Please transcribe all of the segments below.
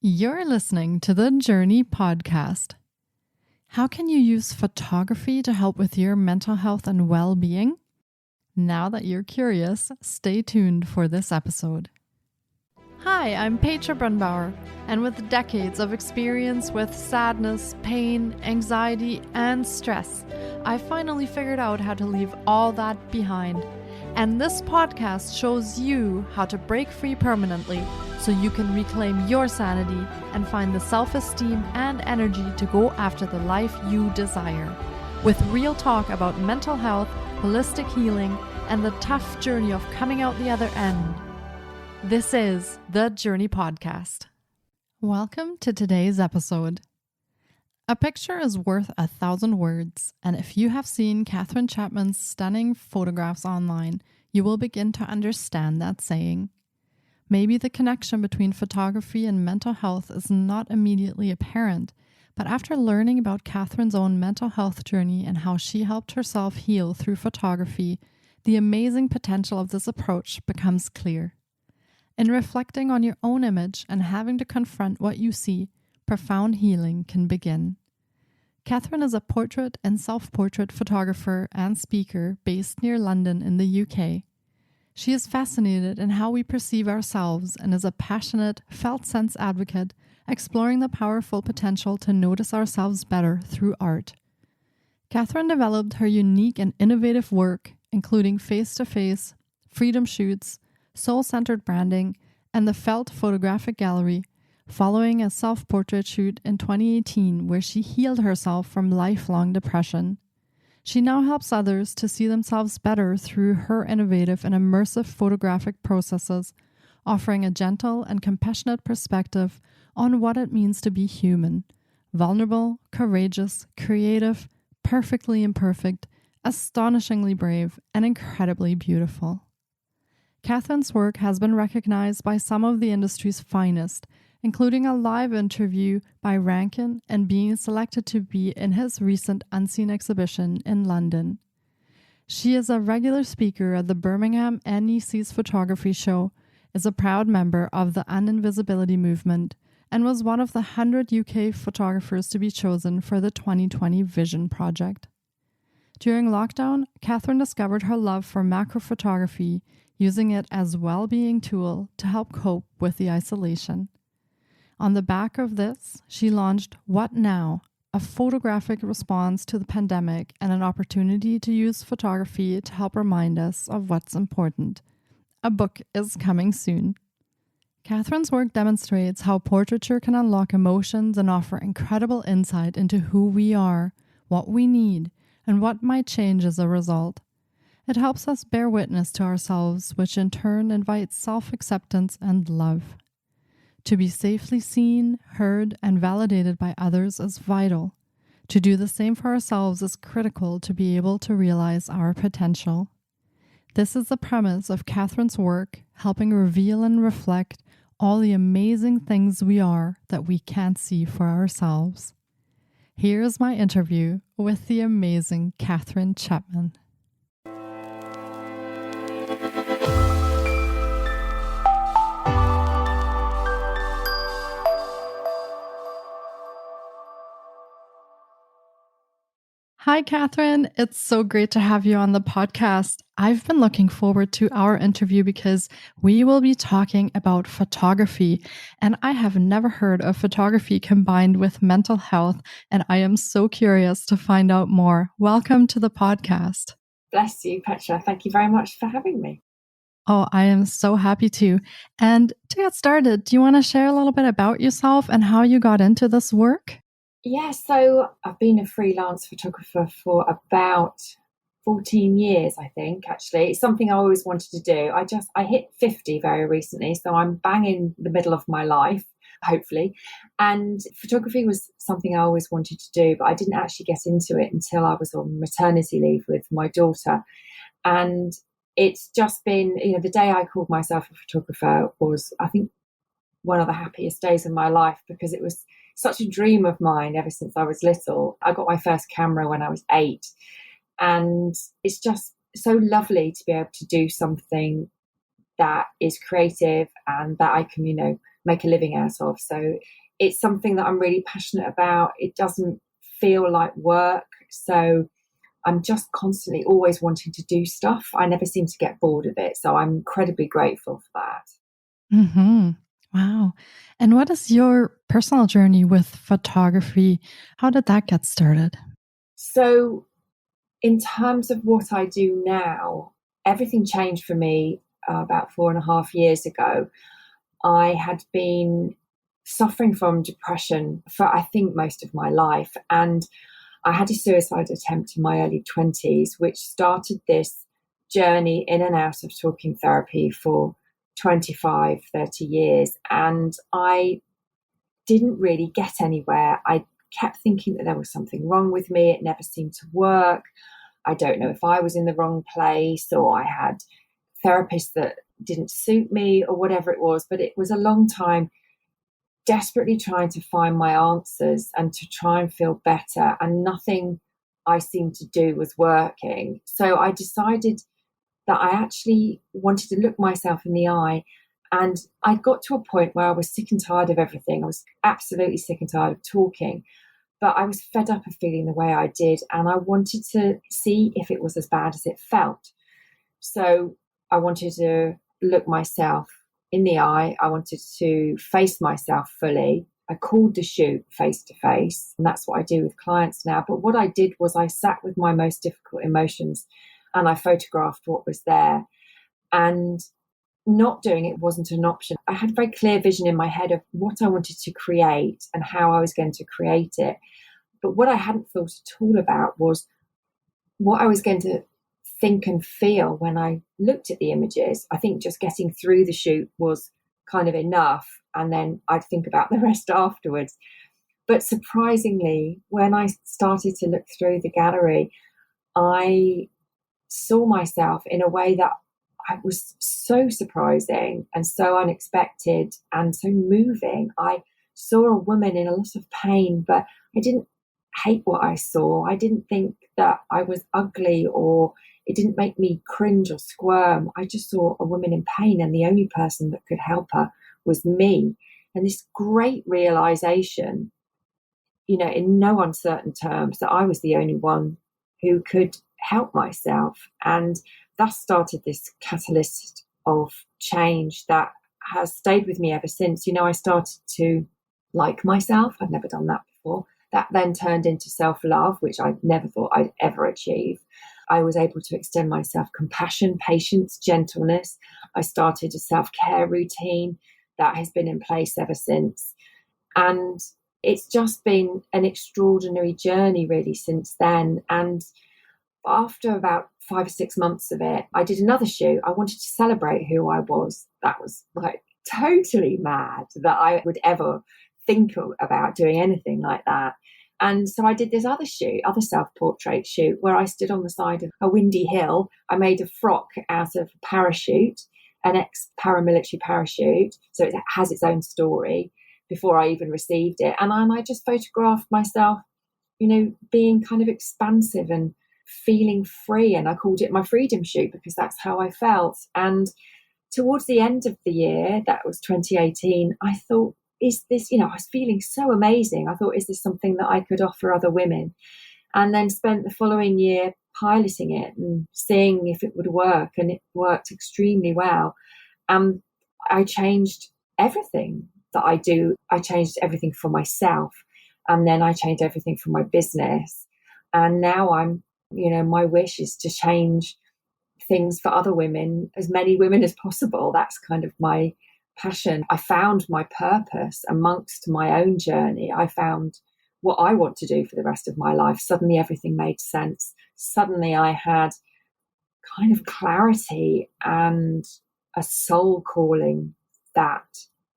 You're listening to the Journey podcast. How can you use photography to help with your mental health and well-being? Now that you're curious, stay tuned for this episode. Hi, I'm Petra Brunbauer, and with decades of experience with sadness, pain, anxiety, and stress, I finally figured out how to leave all that behind. And this podcast shows you how to break free permanently so you can reclaim your sanity and find the self-esteem and energy to go after the life you desire. With real talk about mental health, holistic healing, and the tough journey of coming out the other end. This is the Journey Podcast. Welcome to today's episode. A picture is worth 1,000 words, and if you have seen Kathryn Chapman's stunning photographs online, you will begin to understand that saying. Maybe the connection between photography and mental health is not immediately apparent, but after learning about Kathryn's own mental health journey and how she helped herself heal through photography, the amazing potential of this approach becomes clear. In reflecting on your own image and having to confront what you see, profound healing can begin. Kathryn is a portrait and self-portrait photographer and speaker based near London in the UK. She is fascinated in how we perceive ourselves and is a passionate, felt sense advocate, exploring the powerful potential to notice ourselves better through art. Kathryn developed her unique and innovative work, including face-to-face, freedom shoots, soul-centered branding, and the Felt Photographic gallery, following a self-portrait shoot in 2018 where she healed herself from lifelong depression. She now helps others to see themselves better through her innovative and immersive photographic processes, offering a gentle and compassionate perspective on what it means to be human, vulnerable, courageous, creative, perfectly imperfect, astonishingly brave, and incredibly beautiful. Kathryn's work has been recognized by some of the industry's finest, including a live interview by Rankin and being selected to be in his recent Unseen exhibition in London. She is a regular speaker at the Birmingham NEC's photography show, is a proud member of the Uninvisibility movement, and was one of the 100 UK photographers to be chosen for the 2020 Vision Project. During lockdown, Kathryn discovered her love for macro photography, using it as a well-being tool to help cope with the isolation. On the back of this, she launched What Now?, a photographic response to the pandemic and an opportunity to use photography to help remind us of what's important. A book is coming soon. Kathryn's work demonstrates how portraiture can unlock emotions and offer incredible insight into who we are, what we need, and what might change as a result. It helps us bear witness to ourselves, which in turn invites self-acceptance and love. To be safely seen, heard, and validated by others is vital. To do the same for ourselves is critical to be able to realize our potential. This is the premise of Kathryn's work, helping reveal and reflect all the amazing things we are that we can't see for ourselves. Here is my interview with the amazing Kathryn Chapman. Hi, Kathryn. It's so great to have you on the podcast. I've been looking forward to our interview because we will be talking about photography, and I have never heard of photography combined with mental health, and I am so curious to find out more. Welcome to the podcast. Bless you, Petra. Thank you very much for having me. Oh, I am so happy to. And to get started, do you want to share a little bit about yourself and how you got into this work? Yeah, so I've been a freelance photographer for about 14 years, I think, actually. It's something I always wanted to do. I hit 50 very recently, so I'm bang in the middle of my life, hopefully. And photography was something I always wanted to do, but I didn't actually get into it until I was on maternity leave with my daughter. And it's just been, the day I called myself a photographer was, I think, one of the happiest days of my life, because it was such a dream of mine ever since I was little. I got my first camera when I was 8, and it's just so lovely to be able to do something that is creative and that I can, make a living out of. So it's something that I'm really passionate about. It doesn't feel like work. So I'm just constantly always wanting to do stuff. I never seem to get bored of it. So I'm incredibly grateful for that. Mm-hmm. Wow. And what is your personal journey with photography? How did that get started? So in terms of what I do now, everything changed for me about 4.5 years ago. I had been suffering from depression for, I think, most of my life. And I had a suicide attempt in my early 20s, which started this journey in and out of talking therapy for 25, 30 years. And I didn't really get anywhere. I kept thinking that there was something wrong with me. It never seemed to work. I don't know if I was in the wrong place or I had therapists that didn't suit me or whatever it was. But it was a long time desperately trying to find my answers and to try and feel better. And nothing I seemed to do was working. So I decided that I actually wanted to look myself in the eye. And I got to a point where I was sick and tired of everything. I was absolutely sick and tired of talking. But I was fed up of feeling the way I did. And I wanted to see if it was as bad as it felt. So I wanted to look myself in the eye. I wanted to face myself fully. I called the shoot face to face, and that's what I do with clients now. But what I did was I sat with my most difficult emotions and I photographed what was there. And not doing it wasn't an option. I had a very clear vision in my head of what I wanted to create and how I was going to create it. But what I hadn't thought at all about was what I was going to think and feel when I looked at the images. I think just getting through the shoot was kind of enough, and then I'd think about the rest afterwards. But surprisingly, when I started to look through the gallery, I saw myself in a way that I was so surprising and so unexpected and so moving. I saw a woman in a lot of pain, but I didn't hate what I saw. I didn't think that I was ugly, or it didn't make me cringe or squirm. I just saw a woman in pain, and the only person that could help her was me. And this great realization, in no uncertain terms, that I was the only one who could help myself. And thus started this catalyst of change that has stayed with me ever since. I started to like myself. I'd never done that before. That then turned into self-love, which I never thought I'd ever achieve. I was able to extend myself compassion, patience, gentleness. I started a self-care routine that has been in place ever since. And it's just been an extraordinary journey really since then. And after about 5 or 6 months of it, I did another shoot. I wanted to celebrate who I was. That was like totally mad that I would ever think about doing anything like that. And so I did this other shoot, other self-portrait shoot, where I stood on the side of a windy hill. I made a frock out of a parachute, an ex-paramilitary parachute. So it has its own story before I even received it. And I just photographed myself, being kind of expansive and feeling free. And I called it my freedom shoot because that's how I felt. And towards the end of the year, that was 2018, I thought, is this, I was feeling so amazing. I thought, is this something that I could offer other women? And then spent the following year piloting it and seeing if it would work. And it worked extremely well. I changed everything that I do. I changed everything for myself. And then I changed everything for my business. And now my wish is to change things for other women, as many women as possible. That's kind of my passion. I found my purpose amongst my own journey. I found what I want to do for the rest of my life. Suddenly everything made sense. Suddenly I had kind of clarity and a soul calling that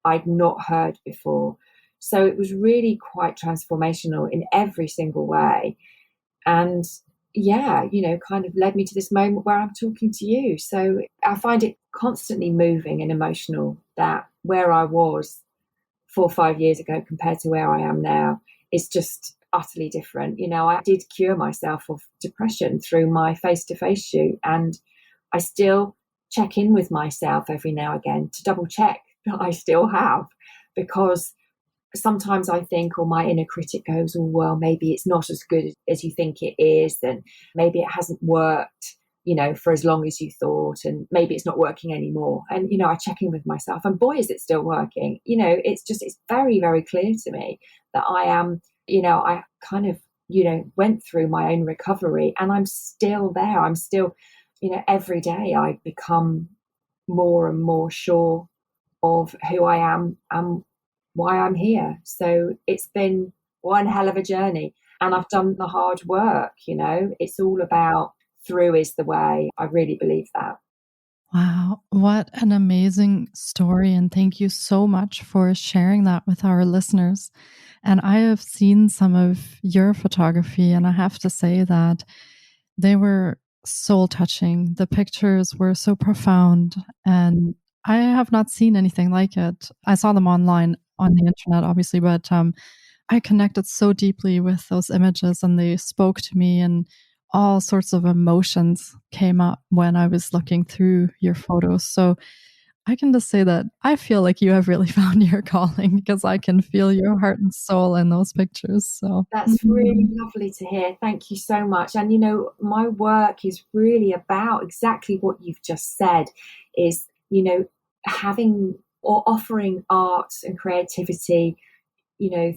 I'd not heard before. So it was really quite transformational in every single way. And kind of led me to this moment where I'm talking to you. So I find it constantly moving and emotional that where I was 4 or 5 years ago compared to where I am now is just utterly different. I did cure myself of depression through my face-to-face shoot, and I still check in with myself every now and again to double check that I still have. because sometimes I think, or my inner critic goes, oh, well, maybe it's not as good as you think it is, and maybe it hasn't worked, for as long as you thought, and maybe it's not working anymore. And, I check in with myself, and boy, is it still working. It's very, very clear to me that I am, I kind of, went through my own recovery, and I'm still there. I'm still, every day I become more and more sure of who I am and why I'm here. So it's been one hell of a journey, and I've done the hard work. It's all about through is the way. I really believe that. Wow, what an amazing story. And thank you so much for sharing that with our listeners. And I have seen some of your photography, and I have to say that they were soul touching. The pictures were so profound, and I have not seen anything like it. I saw them online on the internet, obviously, but I connected so deeply with those images, and they spoke to me, and all sorts of emotions came up when I was looking through your photos. So I can just say that I feel like you have really found your calling, because I can feel your heart and soul in those pictures. So, That's really lovely to hear. Thank you so much. And my work is really about exactly what you've just said, is, having or offering art and creativity,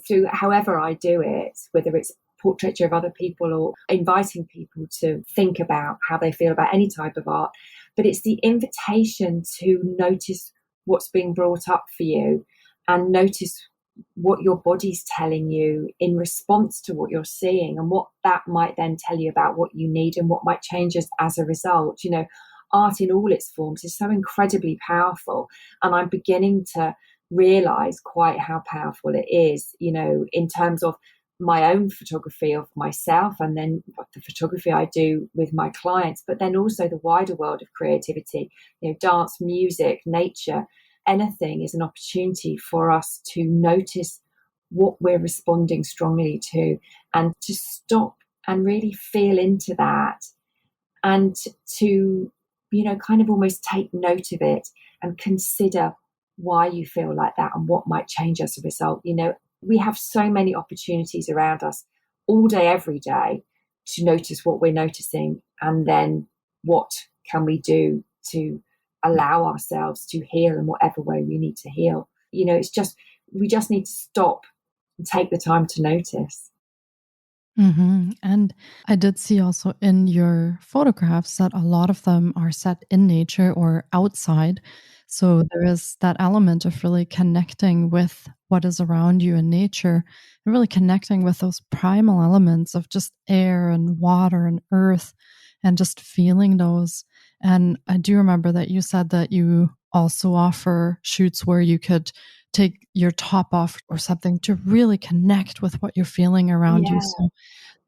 through however I do it, whether it's portraiture of other people or inviting people to think about how they feel about any type of art. But it's the invitation to notice what's being brought up for you, and notice what your body's telling you in response to what you're seeing, and what that might then tell you about what you need and what might change as a result. Art in all its forms is so incredibly powerful, and I'm beginning to realize quite how powerful it is, in terms of my own photography of myself, and then the photography I do with my clients, but then also the wider world of creativity, dance, music, nature. Anything is an opportunity for us to notice what we're responding strongly to, and to stop and really feel into that, and to, kind of almost take note of it and consider why you feel like that and what might change as a result. We have so many opportunities around us all day, every day, to notice what we're noticing, and then what can we do to allow ourselves to heal in whatever way we need to heal. We just need to stop and take the time to notice. And I did see also in your photographs that a lot of them are set in nature or outside. So there is that element of really connecting with what is around you in nature, and really connecting with those primal elements of just air and water and earth, and just feeling those. And I do remember that you said that you also offer shoots where you could take your top off or something to really connect with what you're feeling around you. Yeah. So,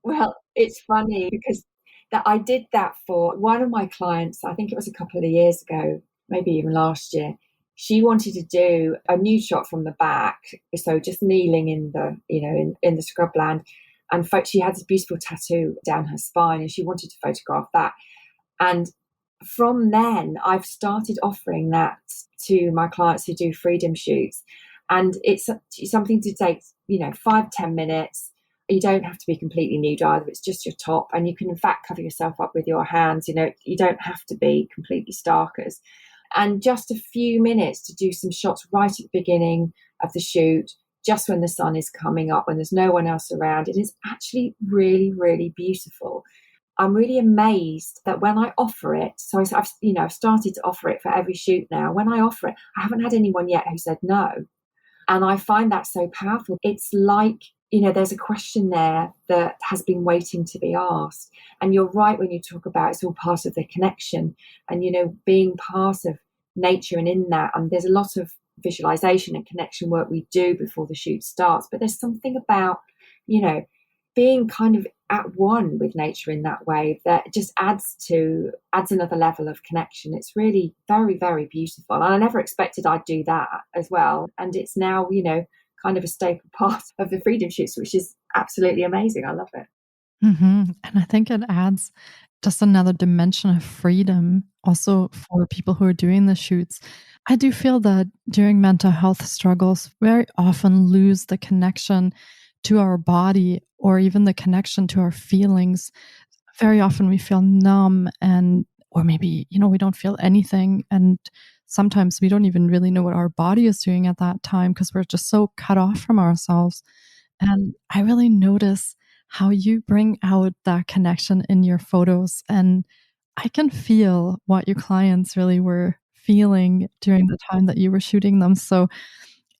Well, it's funny because that I did that for one of my clients. I think it was a couple of years ago, maybe even last year. She wanted to do a nude shot from the back, so just kneeling in the, in the scrubland, and she had this beautiful tattoo down her spine, and she wanted to photograph that. And from then, I've started offering that to my clients who do freedom shoots, and it's something to take, 5-10 minutes. You don't have to be completely nude either. It's just your top, and you can in fact cover yourself up with your hands. You don't have to be completely starkers. And just a few minutes to do some shots right at the beginning of the shoot, just when the sun is coming up, when there's no one else around. It is actually really, really beautiful. I'm really amazed that when I offer it, so I've started to offer it for every shoot now. When I offer it, I haven't had anyone yet who said no. And I find that so powerful. It's like, there's a question there that has been waiting to be asked. And you're right when you talk about it's all part of the connection, and, being part of nature and in that. And there's a lot of visualization and connection work we do before the shoot starts. But there's something about, being kind of at one with nature in that way that just adds another level of connection. It's really very, very beautiful. And I never expected I'd do that as well. And it's now, kind of a staple part of the freedom shoots, which is absolutely amazing. I love it. and I think it adds just another dimension of freedom also for people who are doing the shoots, I do feel that during mental health struggles, very often lose the connection to our body or even the connection to our feelings. Very often we feel numb and or maybe, we don't feel anything, and sometimes we don't even really know what our body is doing at that time because we're just so cut off from ourselves. And I really notice how you bring out that connection in your photos, and I can feel what your clients really were feeling during the time that you were shooting them. So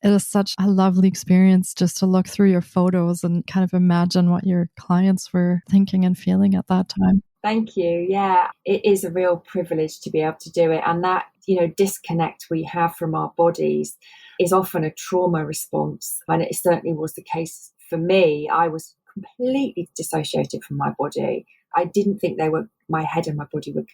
it is such a lovely experience just to look through your photos and kind of imagine what your clients were thinking and feeling at that time. Thank you. Yeah, it is a real privilege to be able to do it. And that, disconnect we have from our bodies is often a trauma response. And it certainly was the case for me. I was completely dissociated from my body. I didn't think my head and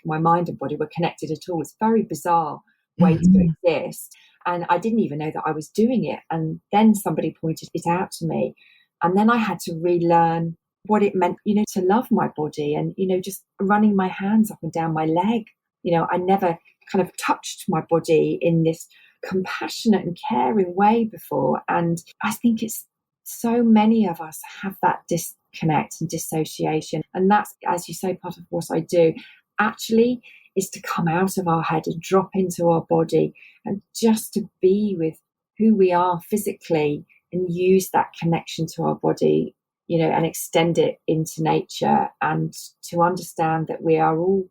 my mind and body were connected at all. It's a very bizarre way to exist. And I didn't even know that I was doing it. And then somebody pointed it out to me. And then I had to relearn what it meant, to love my body and, just running my hands up and down my leg. I never kind of touched my body in this compassionate and caring way before. And I think it's so many of us have that disconnect and dissociation. And that's, as you say, part of what I do actually is to come out of our head and drop into our body and just to be with who we are physically and use that connection to our body, and extend it into nature, and to understand that we are all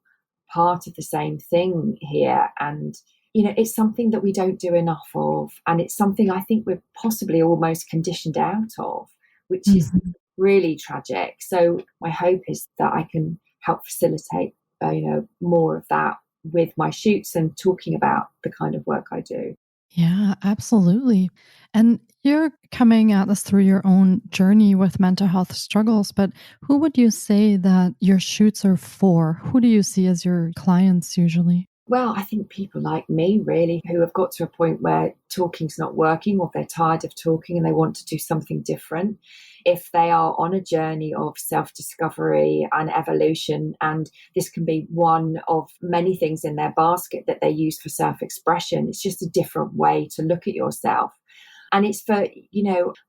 part of the same thing here. And, it's something that we don't do enough of. And it's something I think we're possibly almost conditioned out of, which is really tragic. So my hope is that I can help facilitate, more of that with my shoots and talking about the kind of work I do. Yeah, absolutely. And you're coming at this through your own journey with mental health struggles, but who would you say that your shoots are for? Who do you see as your clients usually? Well, I think people like me, really, who have got to a point where talking's not working or they're tired of talking and they want to do something different. If they are on a journey of self-discovery and evolution, and this can be one of many things in their basket that they use for self-expression, it's just a different way to look at yourself. And it's for,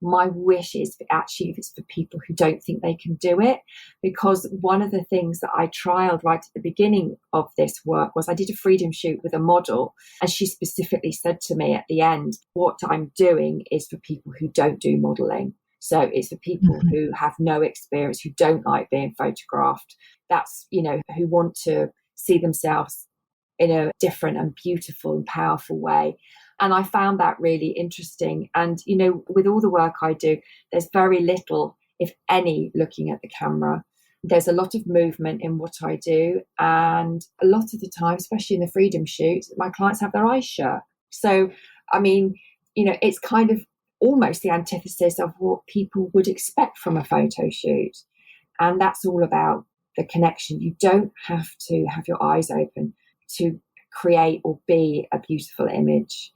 my wish is actually if it's for people who don't think they can do it. Because one of the things that I trialed right at the beginning of this work was I did a freedom shoot with a model. And she specifically said to me at the end, what I'm doing is for people who don't do modeling. So it's for people who have no experience, who don't like being photographed. That's, who want to see themselves in a different and beautiful and powerful way. And I found that really interesting. And, with all the work I do, there's very little, if any, looking at the camera. There's a lot of movement in what I do. And a lot of the time, especially in the freedom shoot, my clients have their eyes shut. So, I mean, it's kind of almost the antithesis of what people would expect from a photo shoot. And that's all about the connection. You don't have to have your eyes open to create or be a beautiful image.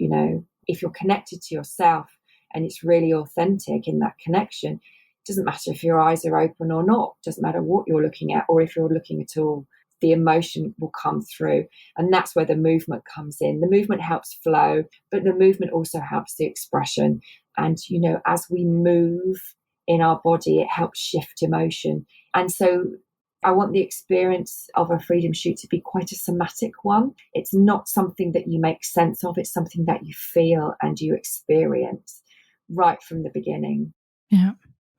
If you're connected to yourself and it's really authentic in that connection, it doesn't matter if your eyes are open or not, it doesn't matter what you're looking at or if you're looking at all, the emotion will come through. And that's where the movement comes in. The movement helps flow, but the movement also helps the expression. And as we move in our body, it helps shift emotion. And so I want the experience of a freedom shoot to be quite a somatic one. It's not something that you make sense of. It's something that you feel and you experience right from the beginning. Yeah,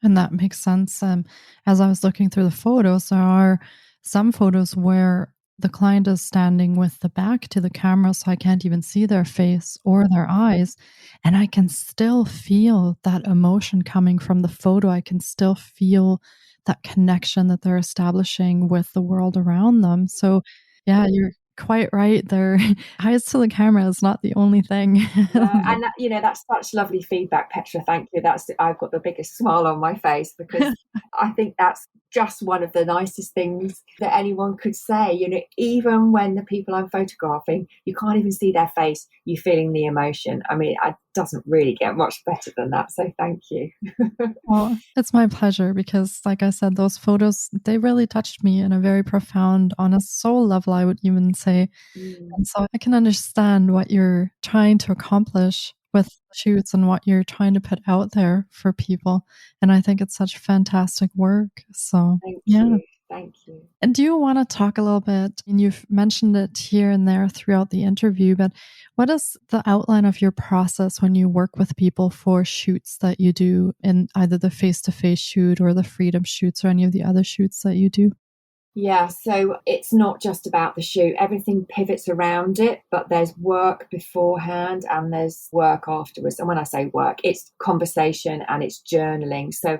and that makes sense. As I was looking through the photos, there are some photos where the client is standing with the back to the camera, so I can't even see their face or their eyes. And I can still feel that emotion coming from the photo. I can still feel that connection that they're establishing with the world around them. So, yeah, you're quite right. Their eyes to the camera is not the only thing. And that's such lovely feedback, Petra. Thank you. I've got the biggest smile on my face because I think that's just one of the nicest things that anyone could say. Even when the people I'm photographing, you can't even see their face, you're feeling the emotion. I mean, doesn't really get much better than that. So thank you. Well, it's my pleasure because, like I said, those photos, they really touched me in a very profound, on a soul level, I would even say. Mm, And so I can understand what you're trying to accomplish with shoots and what you're trying to put out there for people. And I think it's such fantastic work. So, thank yeah. you. Thank you. And do you want to talk a little bit? And you've mentioned it here and there throughout the interview, but what is the outline of your process when you work with people for shoots that you do in either the face to face shoot or the freedom shoots or any of the other shoots that you do? Yeah, so it's not just about the shoot. Everything pivots around it, but there's work beforehand and there's work afterwards. And when I say work, it's conversation and it's journaling. So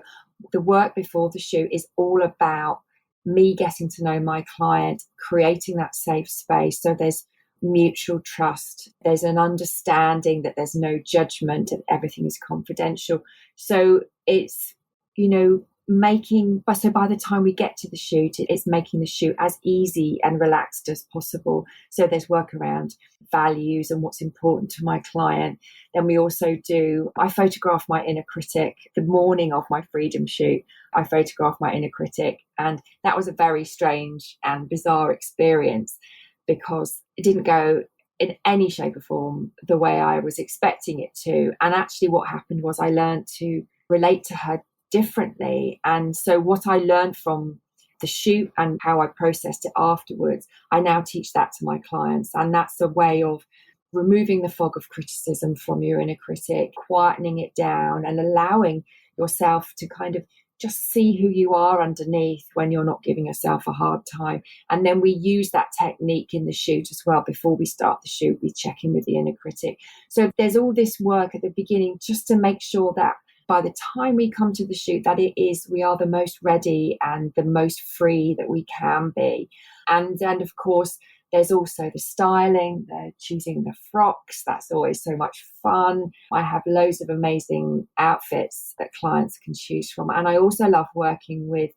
the work before the shoot is all about me getting to know my client, creating that safe space. So there's mutual trust, there's an understanding that there's no judgment and everything is confidential. So it's, you know, so by the time we get to the shoot, it's making the shoot as easy and relaxed as possible. So there's work around values and what's important to my client. Then I photograph my inner critic the morning of my freedom shoot. I photograph my inner critic, and that was a very strange and bizarre experience because it didn't go in any shape or form the way I was expecting it to. And actually what happened was I learned to relate to her differently. And so what I learned from the shoot and how I processed it afterwards, I now teach that to my clients. And that's a way of removing the fog of criticism from your inner critic, quietening it down and allowing yourself to kind of just see who you are underneath when you're not giving yourself a hard time. And then we use that technique in the shoot as well. Before we start the shoot, we check in with the inner critic. So there's all this work at the beginning just to make sure that by the time we come to the shoot, that we are the most ready and the most free that we can be. And of course, there's also the styling, the choosing the frocks. That's always so much fun. I have loads of amazing outfits that clients can choose from. And I also love working with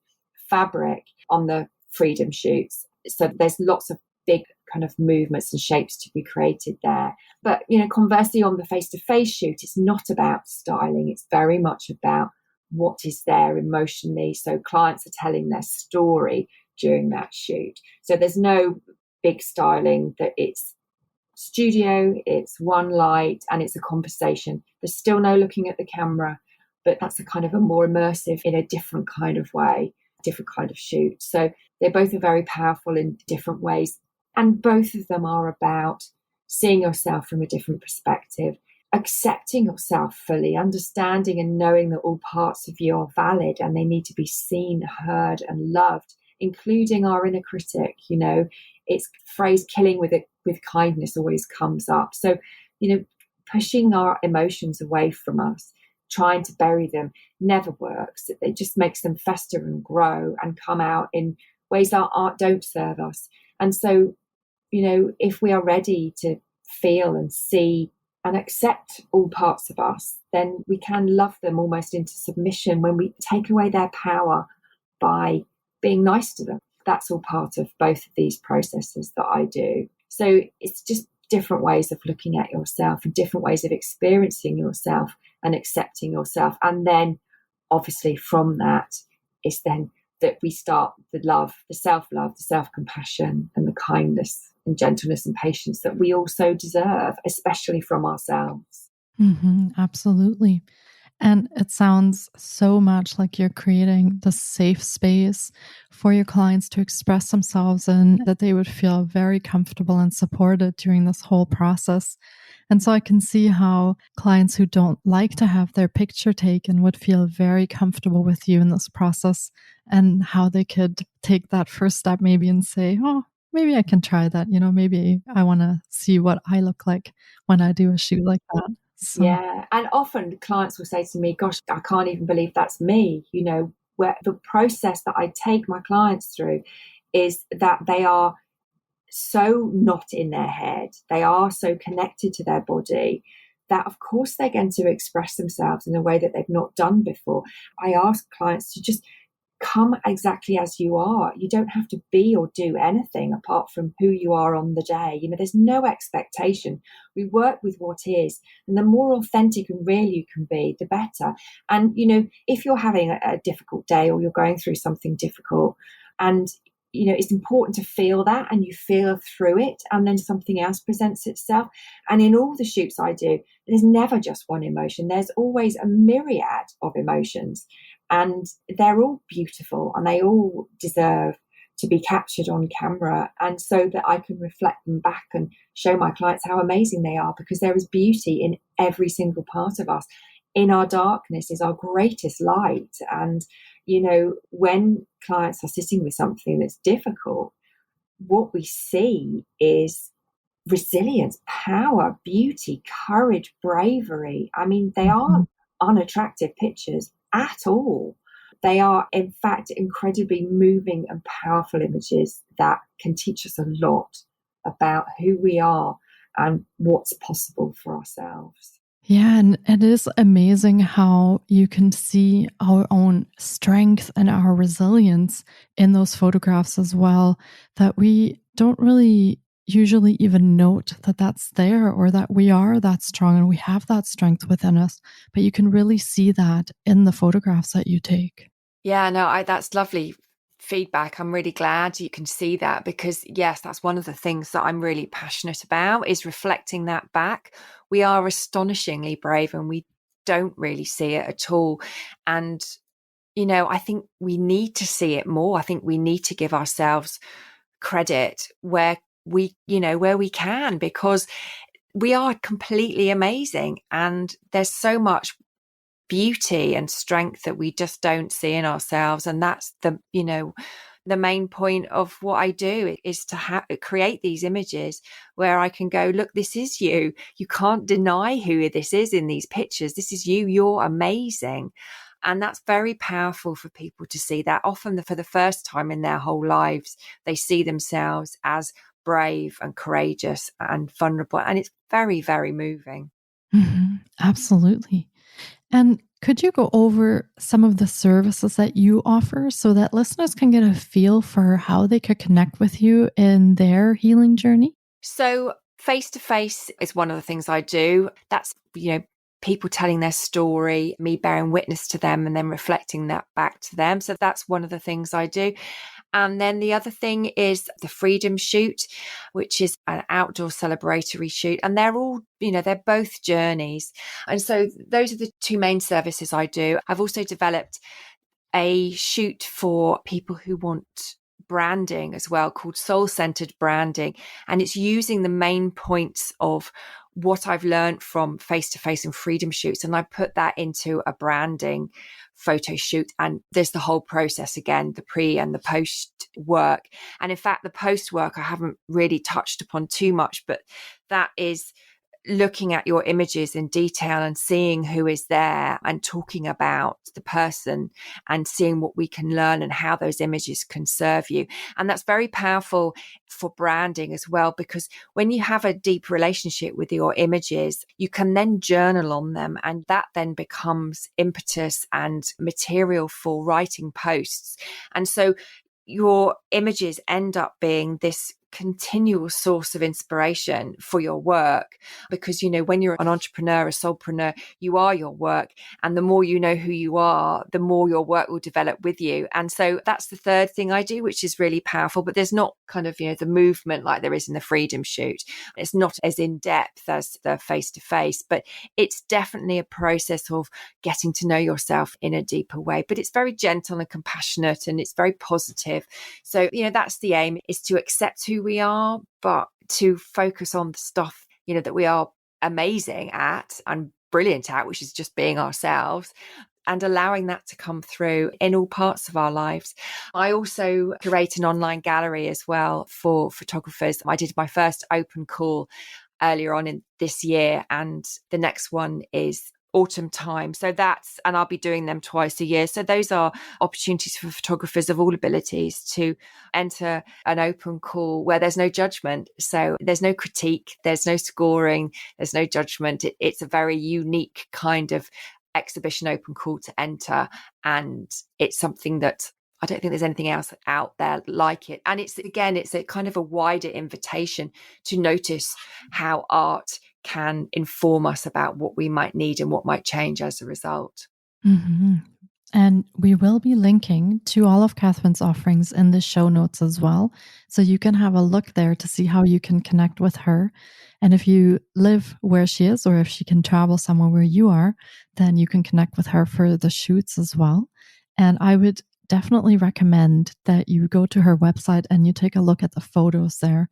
fabric on the freedom shoots. So there's lots of big kind of movements and shapes to be created there. But, conversely, on the face-to-face shoot, it's not about styling. It's very much about what is there emotionally. So clients are telling their story during that shoot. So there's no big styling, that it's studio, it's one light, and it's a conversation. There's still no looking at the camera, but that's a kind of a more immersive in a different kind of way, different kind of shoot. So they both are very powerful in different ways. And both of them are about seeing yourself from a different perspective, accepting yourself fully, understanding and knowing that all parts of you are valid and they need to be seen, heard, and loved, including our inner critic. It's phrase killing with kindness always comes up. So, pushing our emotions away from us, trying to bury them, never works. It just makes them fester and grow and come out in ways that don't serve us. And so, if we are ready to feel and see and accept all parts of us, then we can love them almost into submission when we take away their power by being nice to them. That's all part of both of these processes that I do. So it's just different ways of looking at yourself and different ways of experiencing yourself and accepting yourself. And then obviously from that, it's then that we start the love, the self-love, the self-compassion and the kindness and gentleness and patience that we also deserve, especially from ourselves. Absolutely. And it sounds so much like you're creating the safe space for your clients to express themselves in, that they would feel very comfortable and supported during this whole process. And so I can see how clients who don't like to have their picture taken would feel very comfortable with you in this process, and how they could take that first step maybe and say, oh, maybe I can try that. Maybe I want to see what I look like when I do a shoot like that. So, Yeah. And often clients will say to me, gosh, I can't even believe that's me. Where the process that I take my clients through is that they are so not in their head. They are so connected to their body that, of course, they're going to express themselves in a way that they've not done before. I ask clients to just come exactly as you are. You don't have to be or do anything apart from who you are on the day. There's no expectation. We work with what is, and the more authentic and real you can be, the better. And, if you're having a difficult day or you're going through something difficult, and it's important to feel that, and you feel through it, and then something else presents itself. And in all the shoots I do, there's never just one emotion. There's always a myriad of emotions, and they're all beautiful, and they all deserve to be captured on camera, and so that I can reflect them back and show my clients how amazing they are, because there is beauty in every single part of us. In our darkness is our greatest light. And when clients are sitting with something that's difficult, what we see is resilience, power, beauty, courage, bravery. I mean, they aren't unattractive pictures at all. They are, in fact, incredibly moving and powerful images that can teach us a lot about who we are and what's possible for ourselves. Yeah, and it is amazing how you can see our own strength and our resilience in those photographs as well, that we don't really usually even note that that's there, or that we are that strong and we have that strength within us. But you can really see that in the photographs that you take. Yeah, no, that's lovely feedback. I'm really glad you can see that, because yes, that's one of the things that I'm really passionate about, is reflecting that back. We are astonishingly brave, and we don't really see it at all. And I think we need to see it more. I think we need to give ourselves credit where we can, because we are completely amazing, and there's so much beauty and strength that we just don't see in ourselves. And that's the main point of what I do, is to create these images where I can go, look, this is you. You can't deny who this is in these pictures. This is you. You're amazing. And that's very powerful for people to see that. Often for the first time in their whole lives, they see themselves as brave and courageous and vulnerable. And it's very, very moving. Absolutely. And could you go over some of the services that you offer so that listeners can get a feel for how they could connect with you in their healing journey? So face-to-face is one of the things I do. That's, people telling their story, me bearing witness to them, and then reflecting that back to them. So that's one of the things I do. And then the other thing is the Freedom Shoot, which is an outdoor celebratory shoot. And they're all, they're both journeys. And so those are the two main services I do. I've also developed a shoot for people who want branding as well, called soul-centered branding. And it's using the main points of what I've learned from face-to-face and freedom shoots, and I put that into a branding photo shoot. And there's the whole process again, the pre and the post work. And in fact, the post work I haven't really touched upon too much, but that is looking at your images in detail and seeing who is there, and talking about the person, and seeing what we can learn and how those images can serve you. And that's very powerful for branding as well, because when you have a deep relationship with your images, you can then journal on them, and that then becomes impetus and material for writing posts. And so your images end up being this continual source of inspiration for your work, because when you're an entrepreneur, a soulpreneur, you are your work, and the more you know who you are, the more your work will develop with you. And so that's the third thing I do, which is really powerful. But there's not kind of the movement like there is in the Freedom Shoot. It's not as in depth as the face-to-face, but it's definitely a process of getting to know yourself in a deeper way. But it's very gentle and compassionate, and it's very positive. So that's the aim, is to accept who we are, but to focus on the stuff that we are amazing at and brilliant at, which is just being ourselves, and allowing that to come through in all parts of our lives. I also curate an online gallery as well for photographers. I did my first open call earlier on in this year, and the next one is autumn time. So and I'll be doing them twice a year. So those are opportunities for photographers of all abilities to enter an open call where there's no judgment. So there's no critique, there's no scoring, there's no judgment. It's a very unique kind of exhibition open call to enter. And it's something that I don't think there's anything else out there like it. And it's a kind of a wider invitation to notice how art can inform us about what we might need and what might change as a result. Mm-hmm. And we will be linking to all of Kathryn's offerings in the show notes as well. So you can have a look there to see how you can connect with her. And if you live where she is, or if she can travel somewhere where you are, then you can connect with her for the shoots as well. And I would definitely recommend that you go to her website and you take a look at the photos there,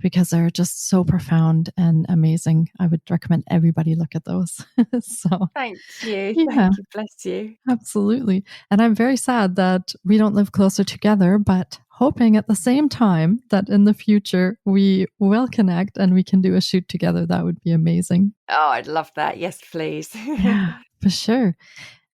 because they're just so profound and amazing. I would recommend everybody look at those. So thank you. yeah. Thank you. Bless you. Absolutely. And I'm very sad that we don't live closer together, but hoping at the same time that in the future we will connect and we can do a shoot together. That would be amazing. Oh, I'd love that. Yes, please. Yeah, for sure.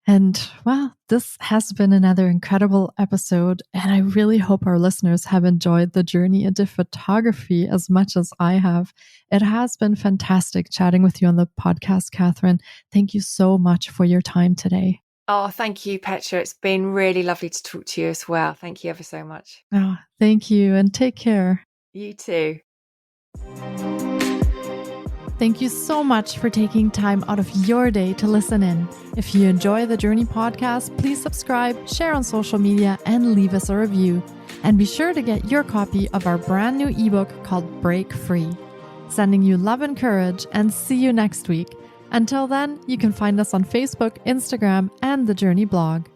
And well, this has been another incredible episode. And I really hope our listeners have enjoyed the journey into photography as much as I have. It has been fantastic chatting with you on the podcast, Kathryn. Thank you so much for your time today. Oh, thank you, Petra. It's been really lovely to talk to you as well. Thank you ever so much. Oh, thank you, and take care. You too. Thank you so much for taking time out of your day to listen in. If you enjoy the Journey podcast, please subscribe, share on social media, and leave us a review. And be sure to get your copy of our brand new ebook called Break Free. Sending you love and courage, and see you next week. Until then, you can find us on Facebook, Instagram, and the Journey blog.